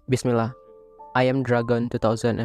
Bismillah, I Am Dragon 2015.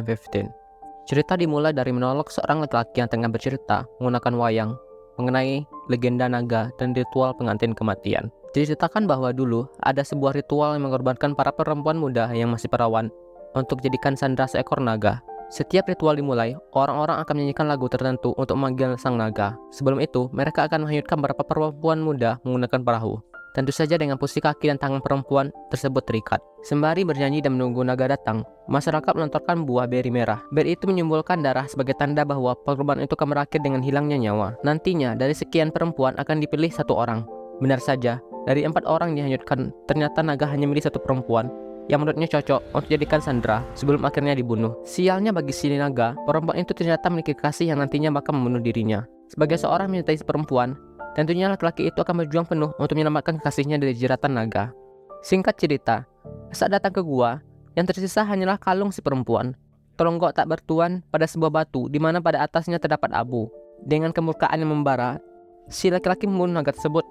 Cerita dimulai dari monolog seorang laki-laki yang tengah bercerita menggunakan wayang mengenai legenda naga dan ritual pengantin kematian. Diceritakan bahwa dulu ada sebuah ritual yang mengorbankan para perempuan muda yang masih perawan untuk jadikan sandera seekor naga. Setiap ritual dimulai, orang-orang akan menyanyikan lagu tertentu untuk memanggil sang naga. Sebelum itu, mereka akan menghanyutkan beberapa perempuan muda menggunakan perahu. Tentu saja dengan posisi kaki dan tangan perempuan tersebut terikat. Sembari bernyanyi dan menunggu naga datang, masyarakat melontarkan buah beri merah. Beri itu menyimbolkan darah sebagai tanda bahwa korban itu akan berakhir dengan hilangnya nyawa. Nantinya, dari sekian perempuan akan dipilih satu orang. Benar saja, dari 4 orang yang dihanyutkan, ternyata naga hanya milih satu perempuan yang menurutnya cocok untuk dijadikan sandera sebelum akhirnya dibunuh. Sialnya bagi si naga, perempuan itu ternyata memiliki kekasih yang nantinya bakal membunuh dirinya. Sebagai seorang mencintai si perempuan, tentunya laki-laki itu akan berjuang penuh untuk menyelamatkan kekasihnya dari jeratan naga. Singkat cerita, saat datang ke gua, yang tersisa hanyalah kalung si perempuan. Teronggok tak bertuan pada sebuah batu di mana pada atasnya terdapat abu. Dengan kemurkaan yang membara, si laki-laki membunuh naga tersebut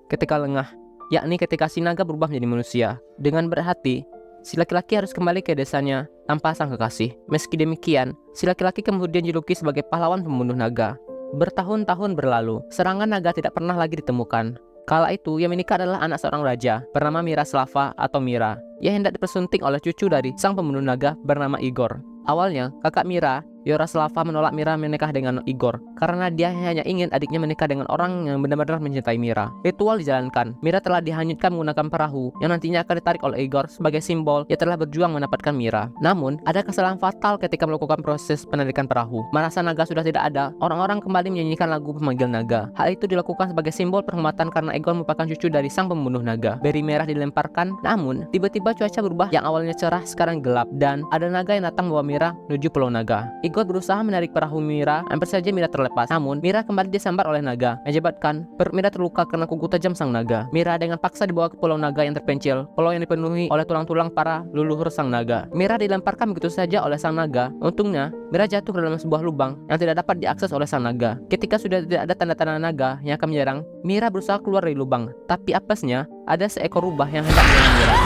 ketika lengah, yakni ketika si naga berubah menjadi manusia. Dengan berhati, si laki-laki harus kembali ke desanya tanpa sang kekasih. Meski demikian, si laki-laki kemudian dijuluki sebagai pahlawan pembunuh naga. Bertahun-tahun berlalu, serangan naga tidak pernah lagi ditemukan. Kala itu, yang menikah adalah anak seorang raja bernama Miroslava atau Mira. Ia hendak dipersunting oleh cucu dari sang pembunuh naga bernama Igor. Awalnya, kakak Mira, Yaroslava, menolak Mira menikah dengan Igor karena dia hanya ingin adiknya menikah dengan orang yang benar-benar mencintai Mira. Ritual dijalankan. Mira telah dihanyutkan menggunakan perahu yang nantinya akan ditarik oleh Igor sebagai simbol ia telah berjuang mendapatkan Mira. Namun, ada kesalahan fatal ketika melakukan proses penarikan perahu. Merasa naga sudah tidak ada, orang-orang kembali menyanyikan lagu pemanggil naga. Hal itu dilakukan sebagai simbol penghormatan karena Igor merupakan cucu dari sang pembunuh naga. Beri merah dilemparkan, namun tiba-tiba cuaca berubah, yang awalnya cerah sekarang gelap dan ada naga yang datang membawa Mira menuju pulau naga. Igor berusaha menarik perahu Mira, hampir saja Mira terlepas. Namun, Mira kembali disambar oleh naga. Menyebabkan perut Mira terluka karena kuku tajam sang naga. Mira dengan paksa dibawa ke pulau naga yang terpencil, pulau yang dipenuhi oleh tulang-tulang para leluhur sang naga. Mira dilemparkan begitu saja oleh sang naga. Untungnya, Mira jatuh ke dalam sebuah lubang yang tidak dapat diakses oleh sang naga. Ketika sudah tidak ada tanda-tanda naga yang akan menyerang, Mira berusaha keluar dari lubang. Tapi apesnya, ada seekor rubah yang hendak menyerang Mira.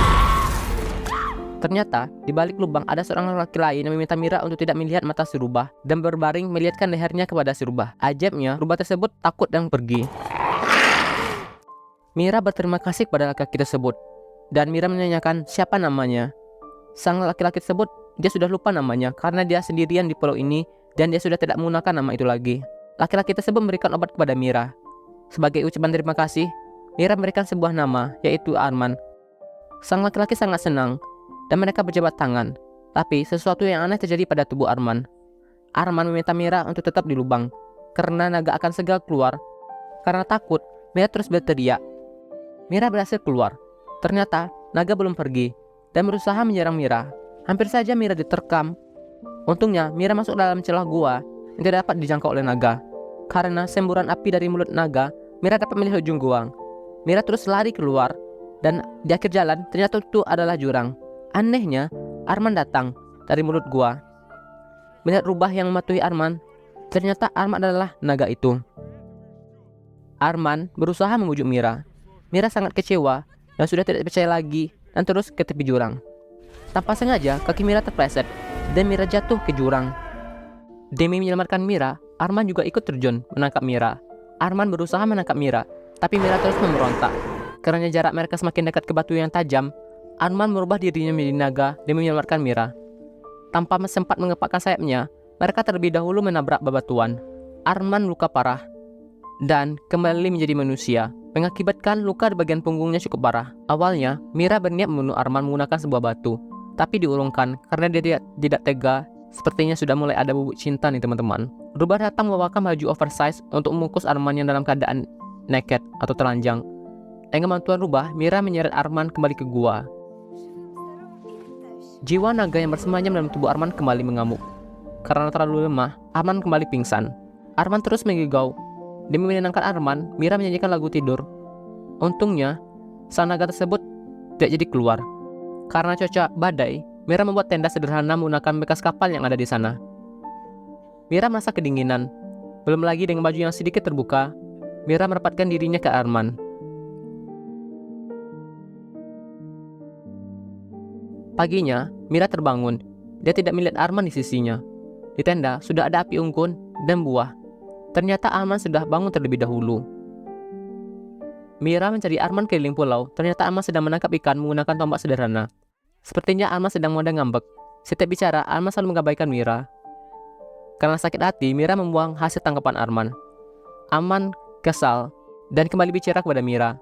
Ternyata, di balik lubang ada seorang laki lain yang meminta Mira untuk tidak melihat mata si rubah dan berbaring melihatkan lehernya kepada si rubah. Ajaibnya, rubah tersebut takut dan pergi. Mira berterima kasih kepada laki-laki tersebut dan Mira menanyakan siapa namanya. Sang laki-laki tersebut, dia sudah lupa namanya karena dia sendirian di pulau ini dan dia sudah tidak menggunakan nama itu lagi. Laki-laki tersebut memberikan obat kepada Mira. Sebagai ucapan terima kasih, Mira memberikan sebuah nama, yaitu Arman. Sang laki-laki sangat senang dan mereka berjabat tangan. Tapi sesuatu yang aneh terjadi pada tubuh Arman. Arman meminta Mira untuk tetap di lubang karena naga akan segera keluar. Karena takut, Mira terus berteriak. Mira berhasil keluar. Ternyata naga belum pergi dan berusaha menyerang Mira. Hampir saja Mira diterkam. Untungnya Mira masuk dalam celah gua yang tidak dapat dijangkau oleh naga. Karena semburan api dari mulut naga, Mira dapat melihat ujung gua. Mira terus lari keluar dan di akhir jalan ternyata itu adalah jurang. Anehnya, Arman datang dari mulut gua. Melihat rubah yang mematuhi Arman, ternyata Arman adalah naga itu. Arman berusaha membujuk Mira. Mira sangat kecewa dan sudah tidak percaya lagi dan terus ke tepi jurang. Tanpa sengaja, kaki Mira terpleset dan Mira jatuh ke jurang. Demi menyelamatkan Mira, Arman juga ikut terjun menangkap Mira. Arman berusaha menangkap Mira, tapi Mira terus memberontak. Karena jarak mereka semakin dekat ke batu yang tajam, Arman merubah dirinya menjadi naga demi menyelamatkan Mira. Tanpa sempat mengepakkan sayapnya, mereka terlebih dahulu menabrak bebatuan. Arman luka parah dan kembali menjadi manusia, mengakibatkan luka di bagian punggungnya cukup parah. Awalnya, Mira berniat membunuh Arman menggunakan sebuah batu, tapi diurungkan karena dia tidak tega. Sepertinya sudah mulai ada bubuk cinta nih teman-teman. Rubah datang membawakan baju oversize untuk membungkus Arman yang dalam keadaan naked atau telanjang. Dengan bantuan rubah, Mira menyeret Arman kembali ke gua. Jiwa naga yang bersembunyi dalam tubuh Arman kembali mengamuk. Karena terlalu lemah, Arman kembali pingsan. Arman terus menggigau. Demi menenangkan Arman, Mira menyanyikan lagu tidur. Untungnya, sang naga tersebut tidak jadi keluar. Karena cuaca badai, Mira membuat tenda sederhana menggunakan bekas kapal yang ada di sana. Mira merasa kedinginan. Belum lagi dengan baju yang sedikit terbuka, Mira merapatkan dirinya ke Arman. Paginya, Mira terbangun. Dia tidak melihat Arman di sisinya. Di tenda sudah ada api unggun dan buah. Ternyata Arman sudah bangun terlebih dahulu. Mira mencari Arman keliling pulau. Ternyata Arman sedang menangkap ikan menggunakan tombak sederhana. Sepertinya Arman sedang modal ngambek. Setiap bicara, Arman selalu mengabaikan Mira. Karena sakit hati, Mira membuang hasil tangkapan Arman. Arman kesal dan kembali bicara kepada Mira.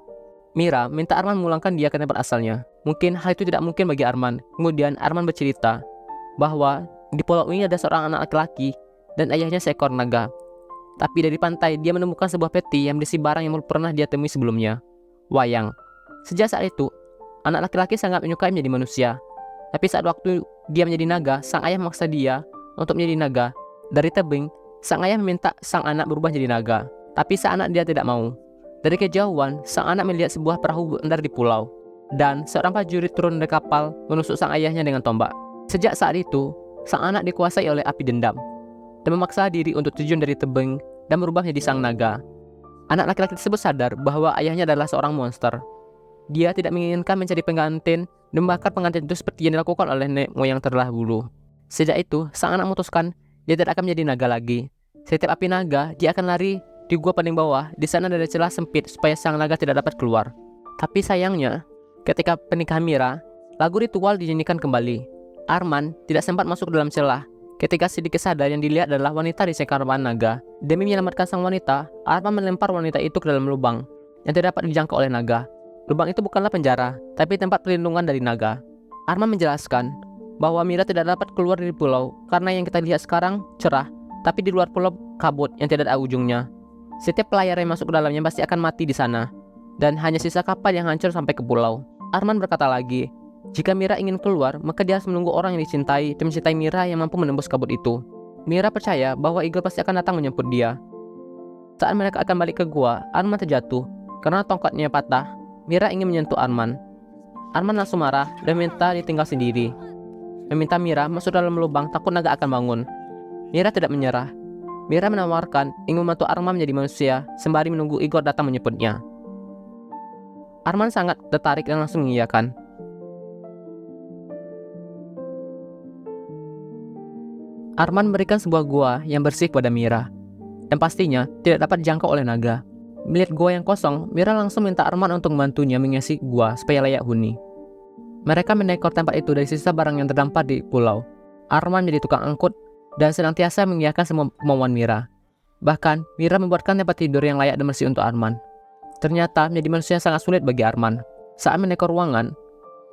Mira minta Arman memulangkan dia ke tempat asalnya. Mungkin hal itu tidak mungkin bagi Arman. Kemudian Arman bercerita bahwa di pulau ini ada seorang anak laki-laki dan ayahnya seekor naga. Tapi dari pantai dia menemukan sebuah peti yang berisi barang yang belum pernah dia temui sebelumnya. Wayang. Sejak saat itu, anak laki-laki sangat menyukai menjadi manusia. Tapi saat waktu dia menjadi naga, sang ayah memaksa dia untuk menjadi naga. Dari tebing, sang ayah meminta sang anak berubah jadi naga. Tapi sang anak dia tidak mau. Dari kejauhan, sang anak melihat sebuah perahu bersandar di pulau. Dan seorang prajurit turun dari kapal menusuk sang ayahnya dengan tombak. Sejak saat itu, sang anak dikuasai oleh api dendam dan memaksa diri untuk terjun dari tebing dan berubah menjadi sang naga. Anak laki-laki tersebut sadar bahwa ayahnya adalah seorang monster. Dia tidak menginginkan mencari pengantin dan membakar pengantin itu seperti yang dilakukan oleh nenek moyang terdahulu. Sejak itu, sang anak memutuskan dia tidak akan menjadi naga lagi. Setiap api naga, dia akan lari di gua paling bawah. Di sana ada celah sempit supaya sang naga tidak dapat keluar. Tapi sayangnya, ketika pernikahan Mira, lagu ritual dinyanyikan kembali. Arman tidak sempat masuk dalam celah. Ketika sedikit sadar, yang dilihat adalah wanita di sekarang naga. Demi menyelamatkan sang wanita, Arman melempar wanita itu ke dalam lubang yang tidak dapat dijangkau oleh naga. Lubang itu bukanlah penjara, tapi tempat perlindungan dari naga. Arman menjelaskan bahwa Mira tidak dapat keluar dari pulau karena yang kita lihat sekarang cerah, tapi di luar pulau kabut yang tidak ada ujungnya. Setiap pelayar yang masuk ke dalamnya pasti akan mati di sana, dan hanya sisa kapal yang hancur sampai ke pulau. Arman berkata lagi, jika Mira ingin keluar, maka dia harus menunggu orang yang dicintai dan mencintai Mira yang mampu menembus kabut itu. Mira percaya bahwa Igor pasti akan datang menjemput dia. Saat mereka akan balik ke gua, Arman terjatuh karena tongkatnya patah. Mira ingin menyentuh Arman. Arman langsung marah dan minta ditinggal sendiri. Meminta Mira masuk dalam lubang takut naga akan bangun. Mira tidak menyerah. Mira menawarkan ingin membantu Arman menjadi manusia sembari menunggu Igor datang menjemputnya. Arman sangat tertarik dan langsung mengiyakan. Arman memberikan sebuah gua yang bersih kepada Mira, dan pastinya tidak dapat dijangkau oleh naga. Melihat gua yang kosong, Mira langsung minta Arman untuk membantunya mengisi gua supaya layak huni. Mereka mendekor tempat itu dari sisa barang yang terdampar di pulau. Arman menjadi tukang angkut dan senantiasa mengiyakan semua kemauan Mira. Bahkan, Mira membuatkan tempat tidur yang layak dan bersih untuk Arman. Ternyata menjadi manusia sangat sulit bagi Arman. Saat mendekor ruangan,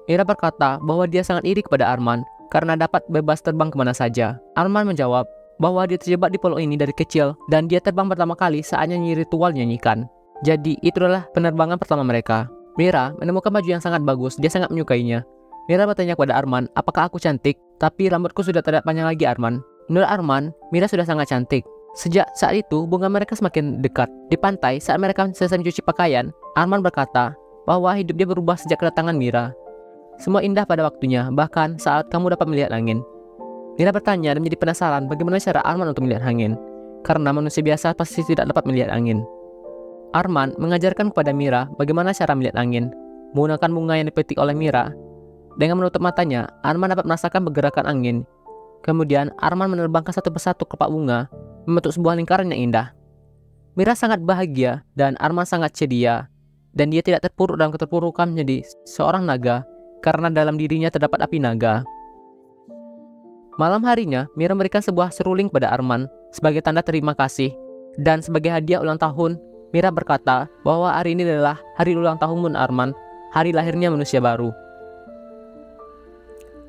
Mira berkata bahwa dia sangat iri kepada Arman karena dapat bebas terbang kemana saja. Arman menjawab bahwa dia terjebak di pulau ini dari kecil dan dia terbang pertama kali saat nyanyi ritual nyanyikan. Jadi itu adalah penerbangan pertama mereka. Mira menemukan baju yang sangat bagus, dia sangat menyukainya. Mira bertanya kepada Arman, apakah aku cantik? Tapi rambutku sudah tidak panjang lagi, Arman. Menurut Arman, Mira sudah sangat cantik. Sejak saat itu, hubungan mereka semakin dekat. Di pantai, saat mereka selesai mencuci pakaian, Arman berkata bahwa hidup dia berubah sejak kedatangan Mira. Semua indah pada waktunya, bahkan saat kamu dapat melihat angin. Mira bertanya dan menjadi penasaran bagaimana cara Arman untuk melihat angin, karena manusia biasa pasti tidak dapat melihat angin. Arman mengajarkan kepada Mira bagaimana cara melihat angin. Menggunakan bunga yang dipetik oleh Mira, dengan menutup matanya, Arman dapat merasakan pergerakan angin. Kemudian, Arman menerbangkan satu persatu kelopak bunga, membentuk sebuah lingkaran yang indah. Mira sangat bahagia dan Arman sangat ceria, dan dia tidak terpuruk dalam keterpurukan menjadi seorang naga, karena dalam dirinya terdapat api naga. Malam harinya, Mira memberikan sebuah seruling kepada Arman sebagai tanda terima kasih. Dan sebagai hadiah ulang tahun, Mira berkata bahwa hari ini adalah hari ulang tahun Arman, hari lahirnya manusia baru.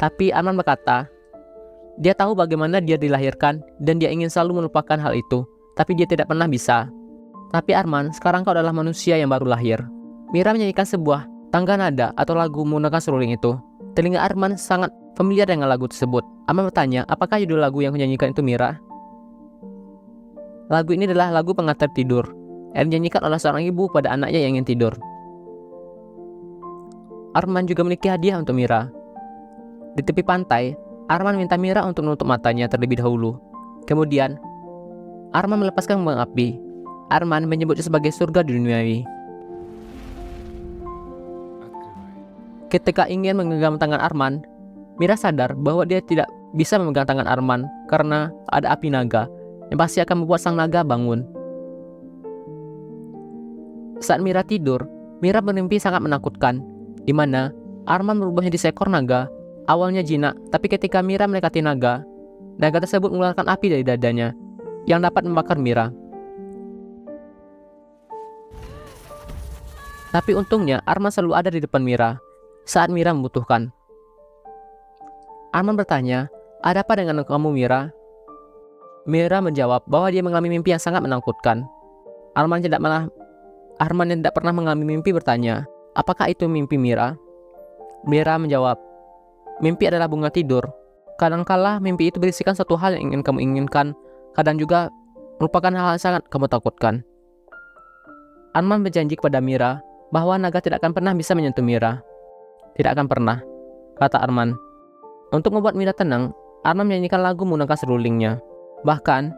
Tapi Arman berkata, dia tahu bagaimana dia dilahirkan dan dia ingin selalu melupakan hal itu, tapi dia tidak pernah bisa. Tapi Arman, sekarang kau adalah manusia yang baru lahir. Mira menyanyikan sebuah tangga nada atau lagu menggunakan seruling itu. Telinga Arman sangat familiar dengan lagu tersebut. Arman bertanya, apakah judul lagu yang menyanyikan itu Mira? Lagu ini adalah lagu pengantar tidur, yang dinyanyikan oleh seorang ibu pada anaknya yang ingin tidur. Arman juga memiliki hadiah untuk Mira. Di tepi pantai, Arman minta Mira untuk menutup matanya terlebih dahulu. Kemudian, Arman melepaskan kembang api. Arman menyebutnya sebagai surga duniawi. Ketika ingin menggenggam tangan Arman, Mira sadar bahwa dia tidak bisa memegang tangan Arman karena ada api naga yang pasti akan membuat sang naga bangun. Saat Mira tidur, Mira bermimpi sangat menakutkan, di mana Arman berubah menjadi seekor naga. Awalnya jinak, tapi ketika Mira mendekati naga, naga tersebut mengeluarkan api dari dadanya yang dapat membakar Mira. Tapi untungnya Arman selalu ada di depan Mira saat Mira membutuhkan. Arman bertanya, "Ada apa dengan kamu, Mira?" Mira menjawab bahwa dia mengalami mimpi yang sangat menakutkan. Arman yang tidak pernah mengalami mimpi bertanya, "Apakah itu mimpi, Mira?" Mira menjawab, "Mimpi adalah bunga tidur. Kadangkala mimpi itu berisikan suatu hal yang ingin kamu inginkan, kadang juga merupakan hal yang sangat kamu takutkan." Arman berjanji kepada Mira bahwa naga tidak akan pernah bisa menyentuh Mira. "Tidak akan pernah," kata Arman. Untuk membuat Mira tenang, Arman menyanyikan lagu menggunakan serulingnya. Bahkan,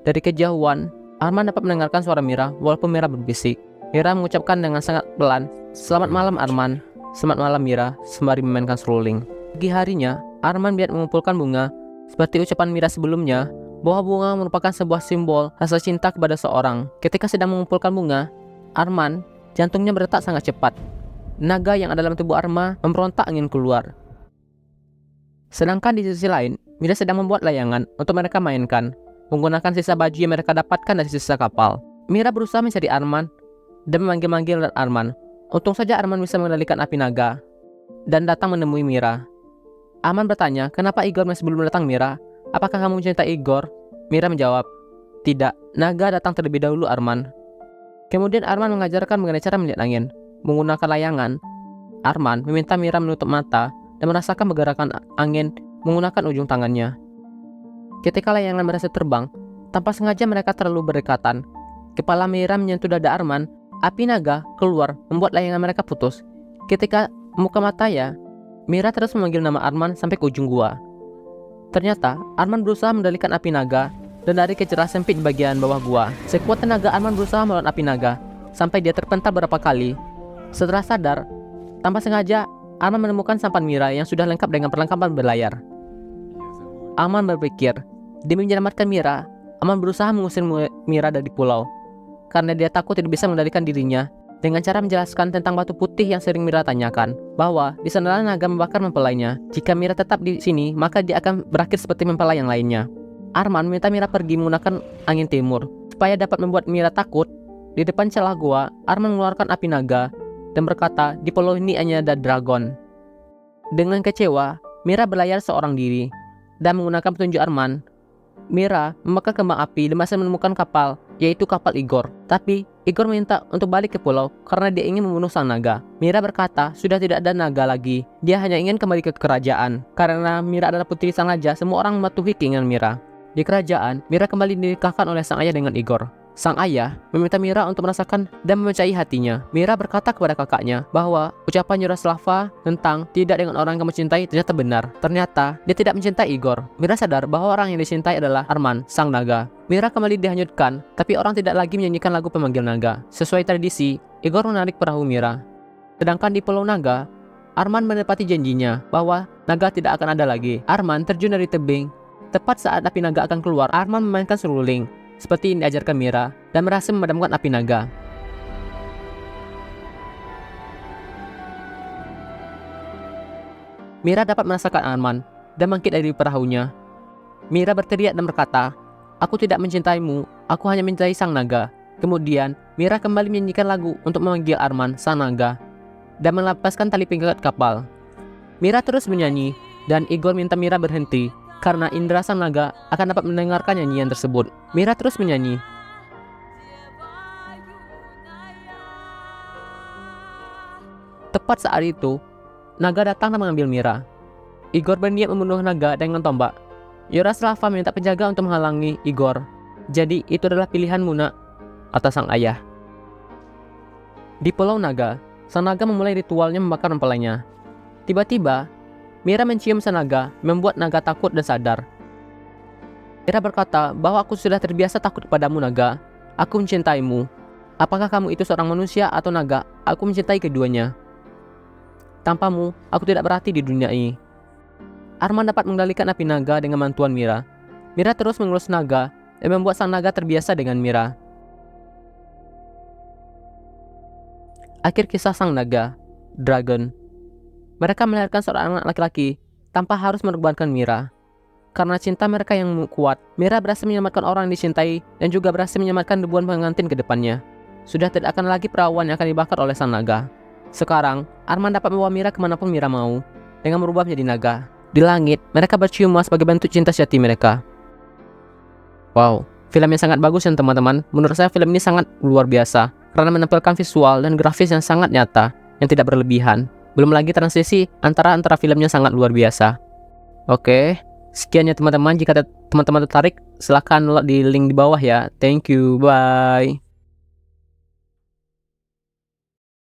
dari kejauhan, Arman dapat mendengarkan suara Mira walaupun Mira berbisik. Mira mengucapkan dengan sangat pelan, "Selamat malam Arman, selamat malam Mira," sembari memainkan seruling. Pagi harinya, Arman biar mengumpulkan bunga. Seperti ucapan Mira sebelumnya, bahwa bunga merupakan sebuah simbol rasa cinta kepada seorang. Ketika sedang mengumpulkan bunga, Arman, jantungnya berdetak sangat cepat. Naga yang ada dalam tubuh Arman memberontak ingin keluar. Sedangkan di sisi lain, Mira sedang membuat layangan untuk mereka mainkan, menggunakan sisa baju yang mereka dapatkan dari sisa kapal. Mira berusaha mencari Arman dan memanggil-manggil Arman. Untung saja Arman bisa mengendalikan api naga dan datang menemui Mira. Arman bertanya, "Kenapa Igor masih belum datang, Mira? Apakah kamu mencintai Igor?" Mira menjawab, "Tidak, naga datang terlebih dahulu, Arman." Kemudian Arman mengajarkan mengenai cara melihat angin. Menggunakan layangan, Arman meminta Mira menutup mata dan merasakan pergerakan angin menggunakan ujung tangannya. Ketika layangan berhasil terbang, tanpa sengaja mereka terlalu berdekatan. Kepala Mira menyentuh dada Arman, api naga keluar membuat layangan mereka putus. Ketika membuka matanya, Mira terus memanggil nama Arman sampai ke ujung gua. Ternyata, Arman berusaha mengendalikan api naga dan lari ke celah sempit di bagian bawah gua. Sekuat tenaga Arman berusaha melawan api naga, sampai dia terpental beberapa kali. Setelah sadar, tanpa sengaja, Arman menemukan sampan Mira yang sudah lengkap dengan perlengkapan berlayar. Arman berpikir, demi menyelamatkan Mira, Arman berusaha mengusir Mira dari pulau. Karena dia takut tidak bisa mengendalikan dirinya, dengan cara menjelaskan tentang batu putih yang sering Mira tanyakan, bahwa di sanalah naga membakar mempelainya. Jika Mira tetap di sini, maka dia akan berakhir seperti mempelai yang lainnya. Arman meminta Mira pergi menggunakan angin timur, supaya dapat membuat Mira takut. Di depan celah gua, Arman mengeluarkan api naga dan berkata, "Di pulau ini hanya ada dragon." Dengan kecewa, Mira berlayar seorang diri dan menggunakan petunjuk Arman. Mira membakar kembang api dan masih menemukan kapal, yaitu kapal Igor. Tapi Igor minta untuk balik ke pulau karena dia ingin membunuh sang naga. Mira berkata sudah tidak ada naga lagi, dia hanya ingin kembali ke kerajaan. Karena Mira adalah putri sang raja, semua orang mematuhi keinginan Mira. Di kerajaan, Mira kembali dinikahkan oleh sang ayah dengan Igor. Sang ayah meminta Mira untuk merasakan dan memecahi hatinya. Mira berkata kepada kakaknya bahwa ucapan Yaroslava tentang tidak dengan orang yang kamu cintai ternyata benar. Ternyata dia tidak mencintai Igor. Mira sadar bahwa orang yang dicintai adalah Arman, sang naga. Mira kembali dihanyutkan, tapi orang tidak lagi menyanyikan lagu pemanggil naga. Sesuai tradisi, Igor menarik perahu Mira. Sedangkan di Pulau Naga, Arman menepati janjinya bahwa naga tidak akan ada lagi. Arman terjun dari tebing. Tepat saat api naga akan keluar, Arman memainkan seruling seperti yang diajarkan Mira dan berhasil memadamkan api naga. Mira dapat merasakan Arman dan bangkit dari perahunya. Mira berteriak dan berkata, "Aku tidak mencintaimu, aku hanya mencintai sang naga." Kemudian, Mira kembali menyanyikan lagu untuk memanggil Arman, sang naga, dan melepaskan tali pengikat kapal. Mira terus menyanyi, dan Igor minta Mira berhenti, karena indera sang naga akan dapat mendengarkan nyanyian tersebut. Mira terus menyanyi. Tepat saat itu, naga datang dan mengambil Mira. Igor berniat membunuh naga dengan tombak. Yaroslava minta penjaga untuk menghalangi Igor. Jadi itu adalah pilihanmu, nak, kata sang ayah. Di Pulau Naga, sang naga memulai ritualnya membakar mempelainya. Tiba-tiba, Mira mencium sang naga, membuat naga takut dan sadar. Mira berkata bahwa aku sudah terbiasa takut padamu, naga. Aku mencintaimu. Apakah kamu itu seorang manusia atau naga? Aku mencintai keduanya. Tanpamu, aku tidak berarti di dunia ini. Arman dapat mengendalikan api naga dengan bantuan Mira. Mira terus mengelus naga dan membuat sang naga terbiasa dengan Mira. Akhir kisah sang naga, Dragon. Mereka melahirkan seorang anak laki-laki tanpa harus mengorbankan Mira. Karena cinta mereka yang kuat, Mira berhasil menyelamatkan orang yang dicintai dan juga berhasil menyelamatkan ribuan pengantin ke depannya. Sudah tidak akan lagi perawan yang akan dibakar oleh sang naga. Sekarang, Arman dapat membawa Mira kemanapun Mira mau, dengan berubah menjadi naga. Di langit, mereka bercium sebagai bentuk cinta sejati mereka. Wow, film yang sangat bagus ya teman-teman. Menurut saya film ini sangat luar biasa, karena menampilkan visual dan grafis yang sangat nyata, yang tidak berlebihan. Belum lagi transisi antara filmnya sangat luar biasa. Oke, sekian ya teman-teman. Jika teman-teman tertarik, silahkan di link di bawah ya. Thank you, bye.